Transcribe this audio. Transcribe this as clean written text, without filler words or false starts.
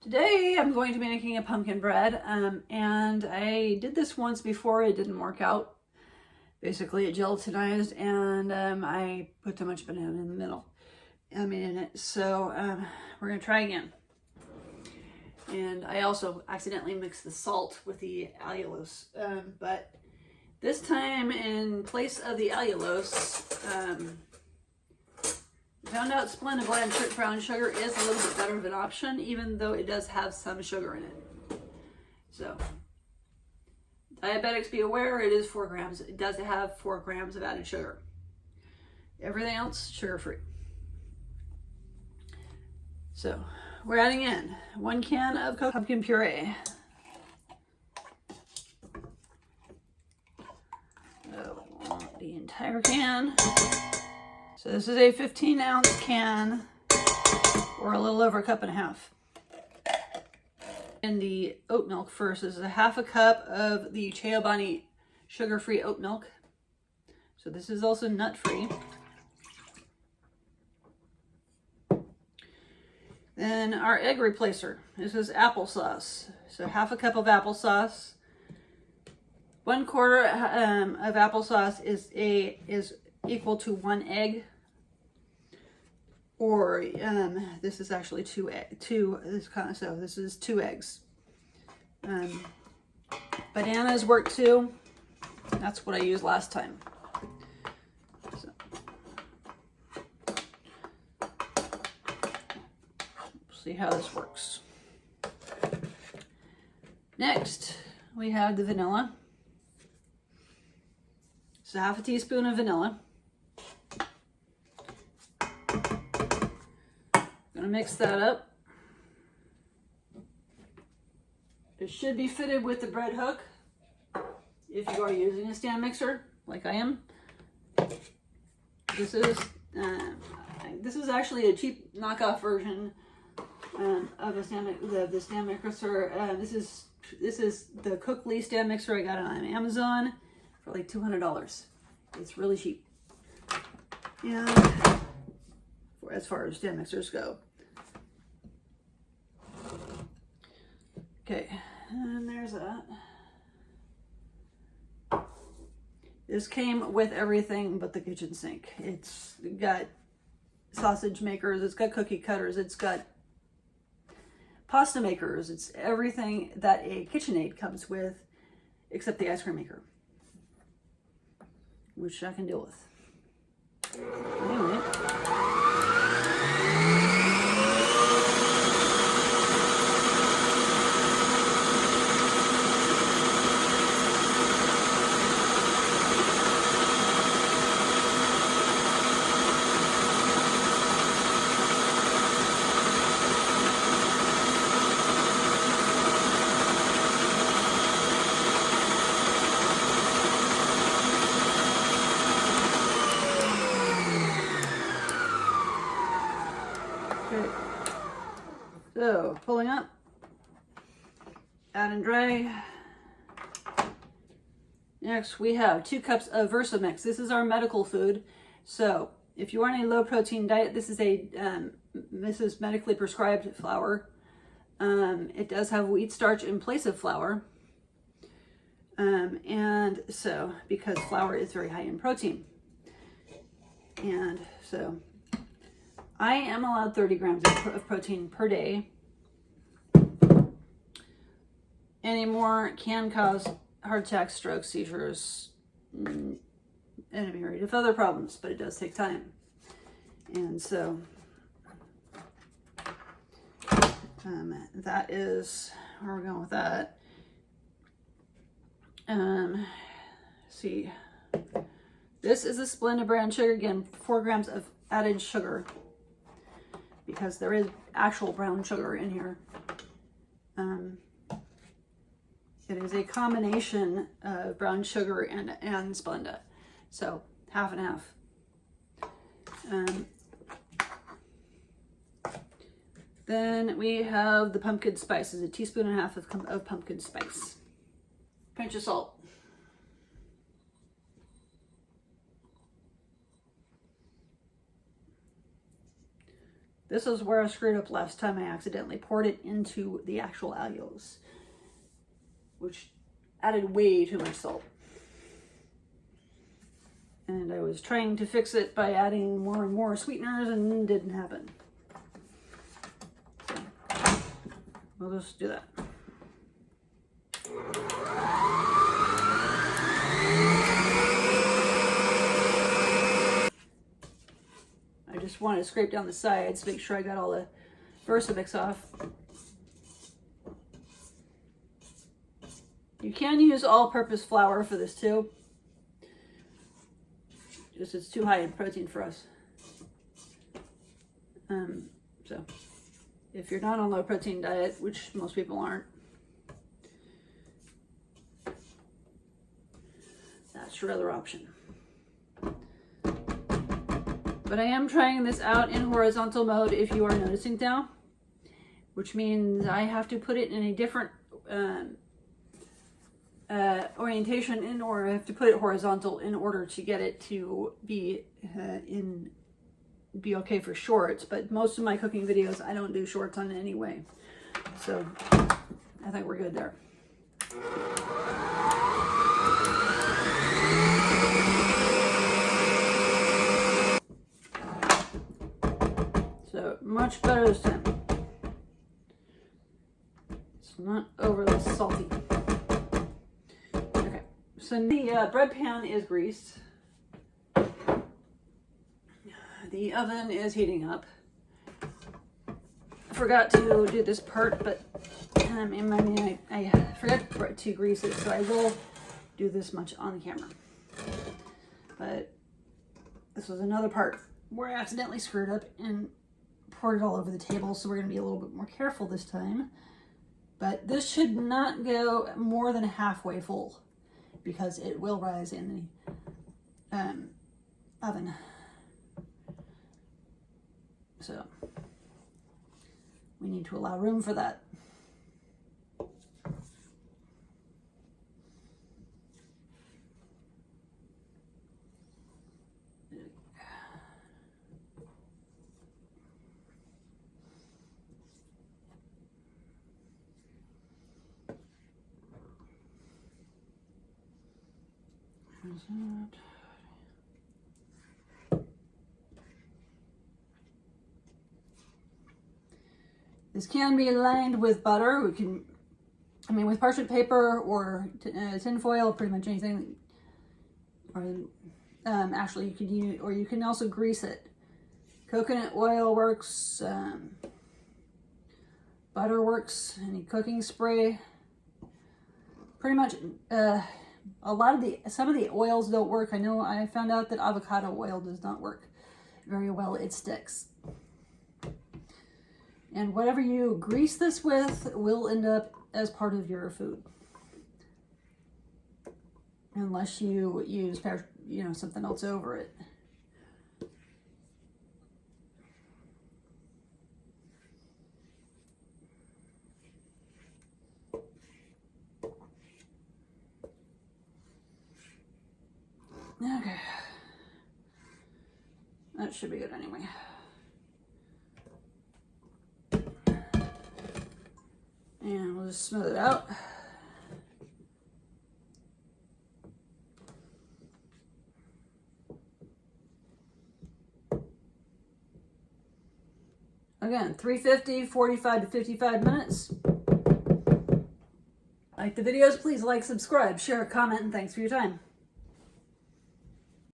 Today I'm going to be making a pumpkin bread, and I did this once before. It didn't work out. Basically it gelatinized, and I put too much banana in the middle. in it. So we're gonna try again. And I also accidentally mixed the salt with the allulose, but this time in place of the allulose, found out Splenda brown sugar is a little bit better of an option, even though it does have some sugar in it. So, diabetics be aware, it is 4 grams. It does have 4 grams of added sugar. Everything else, sugar-free. So, we're adding in 1 can of pumpkin puree. So, the entire can. So this is a 15-ounce can, or a little over 1.5 cups. And the oat milk first. This is a 1/2 cup of the Chobani sugar-free oat milk. So this is also nut-free. Then our egg replacer. This is applesauce. So 1/2 cup of applesauce. 1/4 of applesauce is equal to 1 egg. Or this is actually 2 so this is 2 eggs. Bananas work too. That's what I used last time. So. See how this works. Next, we have the vanilla. So 1/2 teaspoon of vanilla. Gonna mix that up. It should be fitted with the bread hook if you are using a stand mixer like I am. This is actually a cheap knockoff version of the stand mixer. This is the Cook-Lee stand mixer. I got it on Amazon for like $200. It's really cheap. And as far as stand mixers go. Okay, and there's that. This came with everything but the kitchen sink. It's got sausage makers, it's got cookie cutters, it's got pasta makers, it's everything that a KitchenAid comes with, except the ice cream maker, which I can deal with. Anyway. Okay. So, pulling up, add and dry. Next, we have 2 cups of Versamix. This is our medical food. So, if you are on a low protein diet, this is medically prescribed flour. It does have wheat starch in place of flour. And so, because flour is very high in protein. And so, I am allowed 30 grams of protein per day. Any more can cause heart attacks, strokes, seizures, and a myriad of other problems, but it does take time. And so that is where we're going with that. See, this is a Splenda brand sugar. Again, 4 grams of added sugar, because there is actual brown sugar in here. It is a combination of brown sugar and Splenda. So 1/2 and 1/2. Then we have the pumpkin spice. It's a 1.5 teaspoons of pumpkin spice. Pinch of salt. This is where I screwed up last time. I accidentally poured it into the actual allulose, which added way too much salt. And I was trying to fix it by adding more and more sweeteners, and it didn't happen. So, we'll just do that. I just wanted to scrape down the sides, make sure I got all the Versamix off. You can use all-purpose flour for this too. Just it's too high in protein for us. So if you're not on a low protein diet, which most people aren't, that's your other option. But I am trying this out in horizontal mode, if you are noticing now, which means I have to put it in a different orientation, or I have to put it horizontal in order to get it to be be okay for shorts. But most of my cooking videos, I don't do shorts on anyway, so I think we're good there. So much better this time. It's not overly salty. Okay, so the bread pan is greased. The oven is heating up. I forgot to do this part, but I forgot to grease it, so I will do this much on the camera. But this was another part where I accidentally screwed up and poured it all over the table, so we're going to be a little bit more careful this time. But this should not go more than halfway full, because it will rise in the oven. So we need to allow room for that. How's that? This can be lined with butter. We can, with parchment paper or tin foil, pretty much anything. Or actually, you can use, or you can also grease it. Coconut oil works. Butter works. Any cooking spray. Pretty much, a lot of some of the oils don't work. I know I found out that avocado oil does not work very well. It sticks. And whatever you grease this with will end up as part of your food. Unless you use, something else over it. Okay. That should be good anyway. And we'll just smooth it out. Again, 350, 45 to 55 minutes. Like the videos, please like, subscribe, share, comment, and thanks for your time.